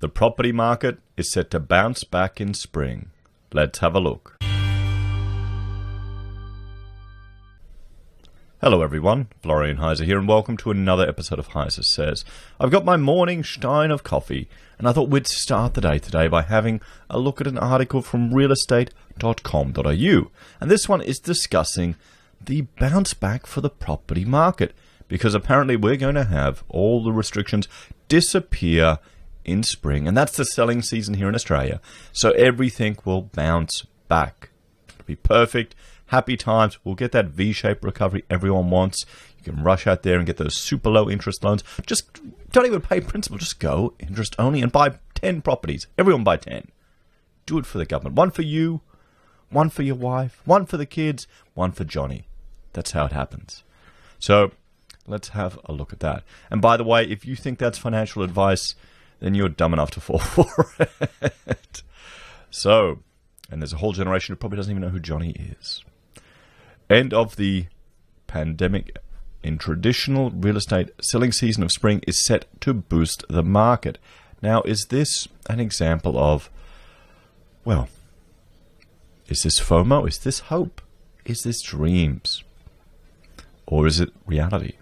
The property market is set to bounce back in spring. Let's have a look. Hello everyone, Florian.Heise here, and welcome to another episode of HeiseSays. I've got my morning stein of coffee, and I thought we'd start the day today by having a look at an article from realestate.com.au. And this one is discussing the bounce back for the property market, because apparently we're going to have all the restrictions disappear in spring, and that's the selling season here in Australia. So everything will bounce back. It'll be perfect. Happy times. We'll get that V-shaped recovery everyone wants. You can rush out there and get those super low interest loans. Just don't even pay principal. Just go interest only and buy 10 properties. Everyone buy 10. Do it for the government. One for you, one for your wife, one for the kids, one for Johnny. That's how it happens. So let's have a look at that. And by the way, if you think that's financial advice, then you're dumb enough to fall for it. So, and there's a whole generation who probably doesn't even know who Johnny is. End of the pandemic in traditional real estate selling season of spring is set to boost the market. Now, is this an example of, well, is this FOMO? Is this hope? Is this dreams? Or is it reality?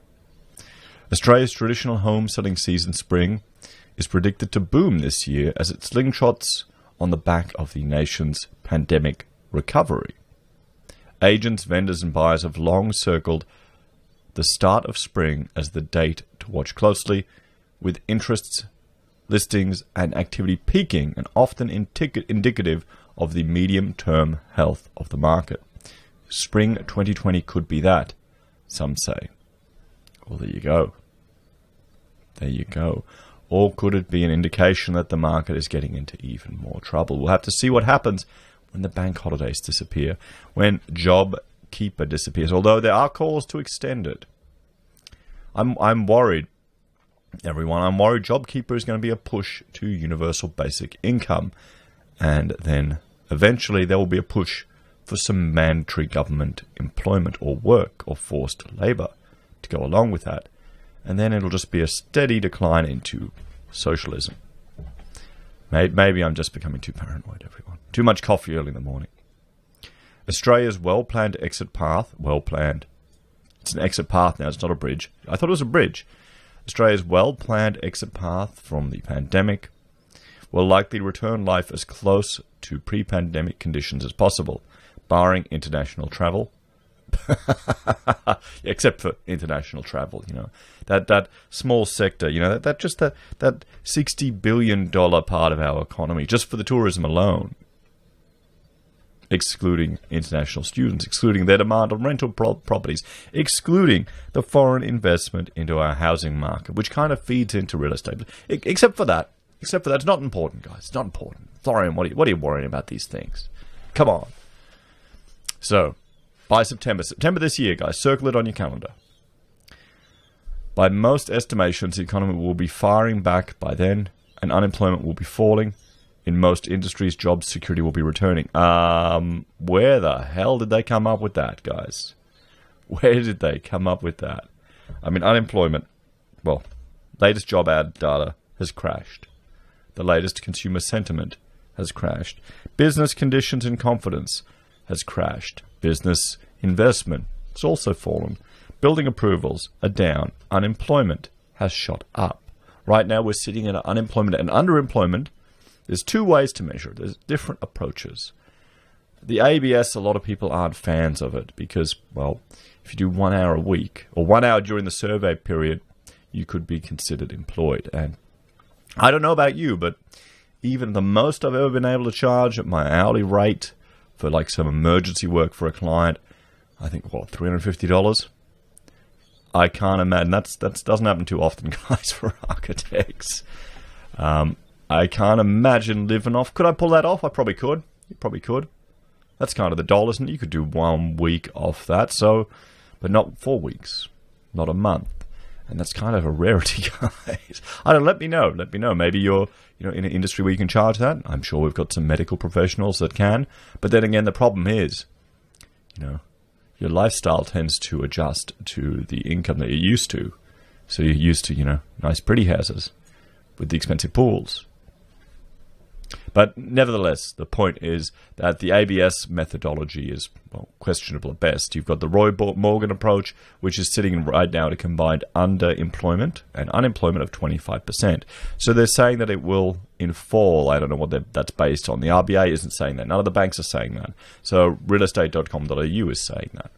Australia's traditional home selling season spring is predicted to boom this year as it slingshots on the back of the nation's pandemic recovery. Agents, vendors and buyers have long circled the start of spring as the date to watch closely, with interests, listings and activity peaking and often indicative of the medium-term health of the market. Spring 2020 could be that, some say. Well, there you go. There you go. Or could it be an indication that the market is getting into even more trouble? We'll have to see what happens when the bank holidays disappear, when JobKeeper disappears, although there are calls to extend it. I'm worried, everyone. I'm worried JobKeeper is going to be a push to universal basic income, and then eventually there will be a push for some mandatory government employment or work or forced labour to go along with that. And then it'll just be a steady decline into socialism. Maybe I'm just becoming too paranoid, everyone. Too much coffee early in the morning. Australia's well-planned exit path, well-planned. It's an exit path now, it's not a bridge. I thought it was a bridge. Australia's well-planned exit path from the pandemic will likely return life as close to pre-pandemic conditions as possible, barring international travel. Except for international travel, you know, that small sector, you know, that $60 billion part of our economy, just for the tourism alone, excluding international students, excluding their demand on rental properties, excluding the foreign investment into our housing market, which kind of feeds into real estate. Except for that, it's not important, guys. It's not important. Florian, what are you worrying about these things? Come on. So, by September this year, guys, circle it on your calendar. By most estimations, the economy will be firing back by then, and unemployment will be falling. In most industries, job security will be returning. Where the hell did they come up with that, guys? Where did they come up with that? I mean, unemployment, well, latest job ad data has crashed. The latest consumer sentiment has crashed. Business conditions and confidence has crashed. Business investment has also fallen. Building approvals are down. Unemployment has shot up. Right now we're sitting at unemployment and underemployment. There's two ways to measure it. There's different approaches. The ABS, a lot of people aren't fans of it because, well, if you do 1 hour a week or 1 hour during the survey period, you could be considered employed. And I don't know about you, but even the most I've ever been able to charge at my hourly rate for like some emergency work for a client, I think, what, $350? I can't imagine. That doesn't happen too often, guys, for architects. I can't imagine living off. Could I pull that off? I probably could. You probably could. That's kind of the doll, isn't it? You could do 1 week off that, so, but not 4 weeks, not a month. And that's kind of a rarity, guys. I don't know, let me know. Let me know. Maybe you're in an industry where you can charge that. I'm sure we've got some medical professionals that can. But then again, the problem is, your lifestyle tends to adjust to the income that you're used to. So you're used to, nice pretty houses with the expensive pools. But nevertheless, the point is that the ABS methodology is, well, questionable at best. You've got the Roy Morgan approach, which is sitting right now at a combined underemployment and unemployment of 25%. So they're saying that it will in fall. I don't know what that's based on. The RBA isn't saying that. None of the banks are saying that. So realestate.com.au is saying that,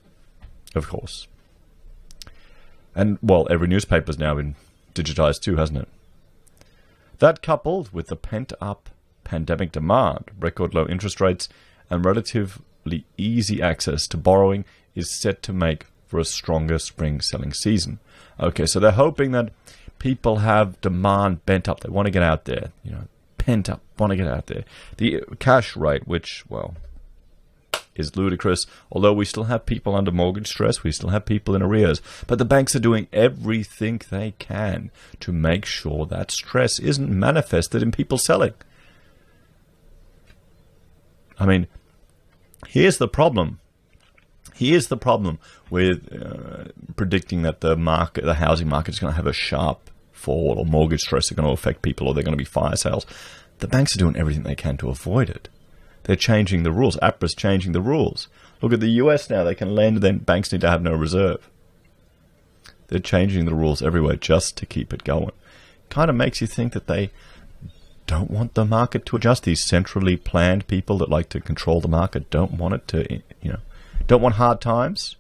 of course. And, well, every newspaper's now been digitized too, hasn't it? That coupled with the pent-up pandemic demand, record low interest rates, and relatively easy access to borrowing is set to make for a stronger spring selling season. Okay, so they're hoping that people have demand bent up. They want to get out there, pent up, want to get out there. The cash rate, which, well, is ludicrous, although we still have people under mortgage stress, we still have people in arrears, but the banks are doing everything they can to make sure that stress isn't manifested in people selling. I mean, here's the problem. Here's the problem with predicting that the housing market is going to have a sharp fall, or mortgage stress are going to affect people, or they're going to be fire sales. The banks are doing everything they can to avoid it. They're changing the rules. APRA's changing the rules. Look at the US now. They can lend, then banks need to have no reserve. They're changing the rules everywhere just to keep it going. Kind of makes you think that they don't want the market to adjust. These centrally planned people that like to control the market don't want it to, don't want hard times.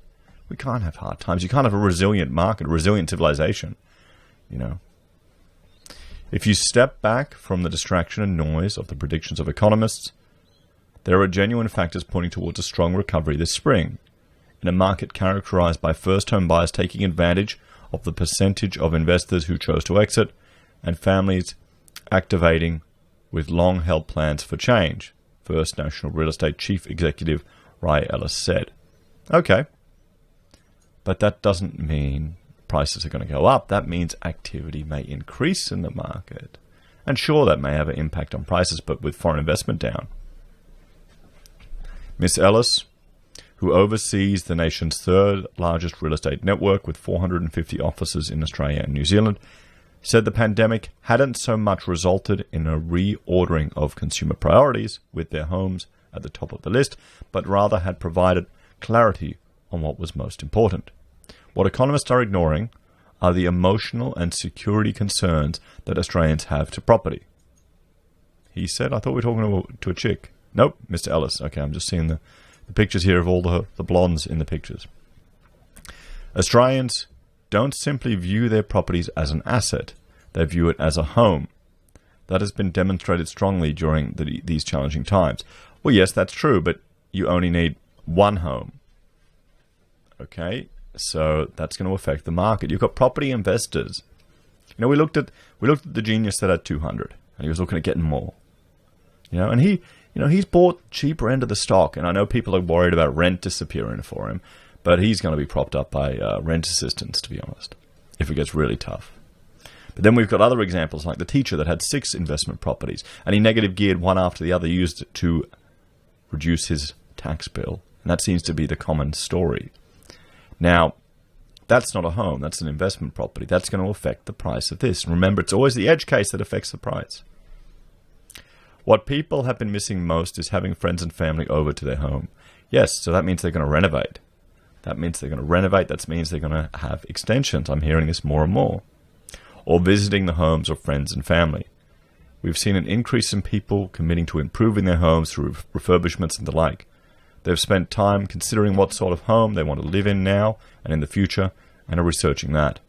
We can't have hard times. You can't have a resilient market, a resilient civilization, If you step back from the distraction and noise of the predictions of economists, there are genuine factors pointing towards a strong recovery this spring, in a market characterized by first-home buyers taking advantage of the percentage of investors who chose to exit, and families activating with long-held plans for change, First National Real Estate Chief Executive Ray Ellis said. Okay, but that doesn't mean prices are going to go up. That means activity may increase in the market. And sure, that may have an impact on prices, but with foreign investment down. Ms. Ellis, who oversees the nation's third largest real estate network with 450 offices in Australia and New Zealand, said the pandemic hadn't so much resulted in a reordering of consumer priorities with their homes at the top of the list, but rather had provided clarity on what was most important. What economists are ignoring are the emotional and security concerns that Australians have to property. He said, I thought we were talking to a chick. Nope, Mr. Ellis. Okay, I'm just seeing the pictures here of all the blondes in the pictures. Australians don't simply view their properties as an asset. They view it as a home. That has been demonstrated strongly during these challenging times. Well, yes, that's true, but you only need one home. Okay, so that's going to affect the market. You've got property investors. We looked at the genius that had 200, and he was looking at getting more. And he's bought the cheaper end of the stock, and I know people are worried about rent disappearing for him, but he's going to be propped up by rent assistance, to be honest, if it gets really tough. But then we've got other examples, like the teacher that had 6 investment properties, and he negative geared one after the other, used it to reduce his tax bill. And that seems to be the common story. Now, that's not a home. That's an investment property. That's going to affect the price of this. And remember, it's always the edge case that affects the price. What people have been missing most is having friends and family over to their home. Yes, so that means they're going to renovate. That means they're going to renovate. That means they're going to have extensions. I'm hearing this more and more. Or visiting the homes of friends and family. We've seen an increase in people committing to improving their homes through refurbishments and the like. They've spent time considering what sort of home they want to live in now and in the future, and are researching that.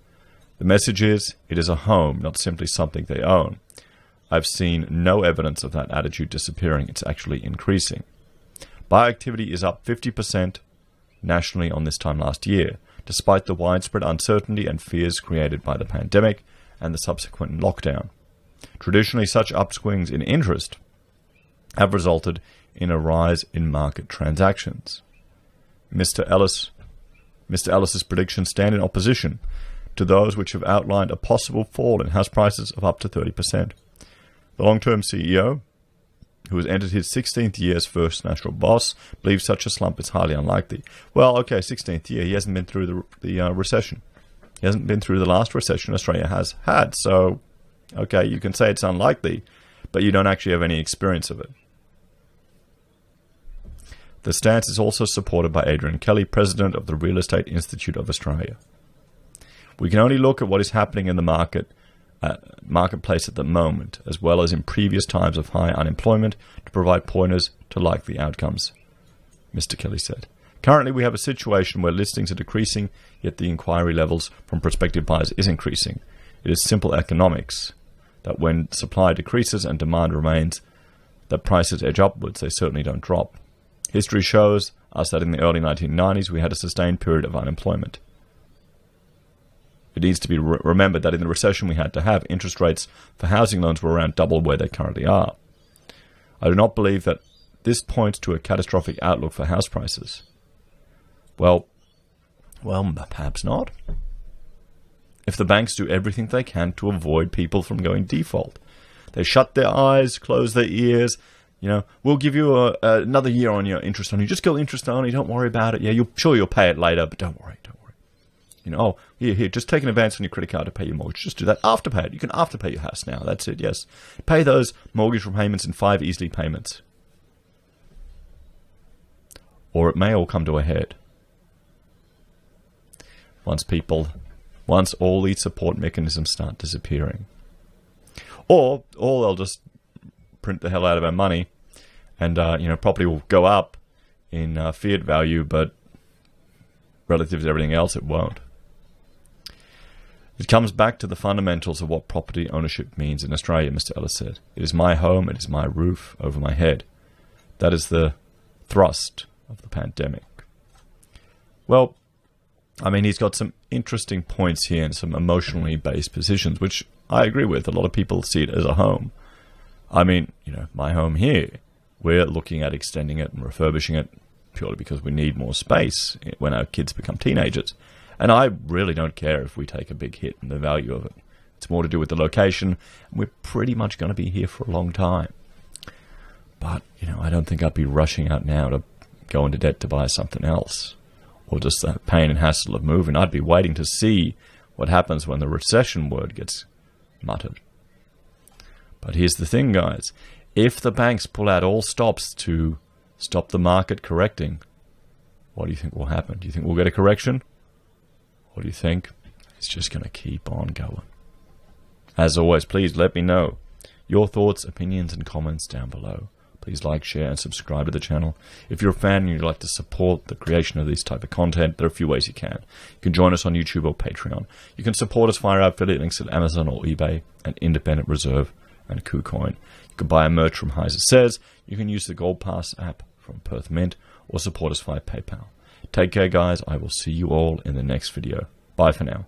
The message is, it is a home, not simply something they own. I've seen no evidence of that attitude disappearing. It's actually increasing. Buyer activity is up 50% nationally on this time last year, despite the widespread uncertainty and fears created by the pandemic and the subsequent lockdown. Traditionally, such upswings in interest have resulted in a rise in market transactions. Mr. Ellis's predictions stand in opposition to those which have outlined a possible fall in house prices of up to 30%. The long-term CEO, who has entered his 16th year as First National boss, believes such a slump is highly unlikely. Well, okay, 16th year. He hasn't been through the recession. He hasn't been through the last recession Australia has had. So, okay, you can say it's unlikely, but you don't actually have any experience of it. The stance is also supported by Adrian Kelly, president of the Real Estate Institute of Australia. We can only look at what is happening in the marketplace at the moment, as well as in previous times of high unemployment, to provide pointers to likely outcomes, Mr. Kelly said. Currently, we have a situation where listings are decreasing, yet the inquiry levels from prospective buyers is increasing. It is simple economics that when supply decreases and demand remains, that prices edge upwards, they certainly don't drop. History shows us that in the early 1990s, we had a sustained period of unemployment. It needs to be remembered that in the recession we had to have, interest rates for housing loans were around double where they currently are. I do not believe that this points to a catastrophic outlook for house prices. Well, perhaps not. If the banks do everything they can to avoid people from going default, they shut their eyes, close their ears. We'll give you another year on your interest only. Just go interest only. Don't worry about it. Yeah, you'll pay it later, but don't worry. Here, just take an advance on your credit card to pay your mortgage. Just do that. Afterpay it. You can afterpay your house now. That's it, yes. Pay those mortgage repayments in 5 easy payments. Or it may all come to a head. Once all these support mechanisms start disappearing. Or they'll just print the hell out of our money and, property will go up in fiat value, but relative to everything else, it won't. It comes back to the fundamentals of what property ownership means in Australia, Mr. Ellis said. It is my home, it is my roof over my head. That is the thrust of the pandemic. Well, he's got some interesting points here and some emotionally based positions, which I agree with. A lot of people see it as a home. My home here, we're looking at extending it and refurbishing it purely because we need more space when our kids become teenagers. And I really don't care if we take a big hit in the value of it. It's more to do with the location. We're pretty much going to be here for a long time. But, I don't think I'd be rushing out now to go into debt to buy something else. Or just the pain and hassle of moving. I'd be waiting to see what happens when the recession word gets muttered. But here's the thing, guys. If the banks pull out all stops to stop the market correcting, what do you think will happen? Do you think we'll get a correction? Or do you think it's just going to keep on going? As always, please let me know your thoughts, opinions, and comments down below. Please like, share, and subscribe to the channel. If you're a fan and you'd like to support the creation of this type of content, there are a few ways you can. You can join us on YouTube or Patreon. You can support us via our affiliate links at Amazon or eBay, and Independent Reserve and Kucoin. You can buy our merch from HeiseSays. You can use the Gold Pass app from Perth Mint, or support us via PayPal. Take care, guys. I will see you all in the next video. Bye for now.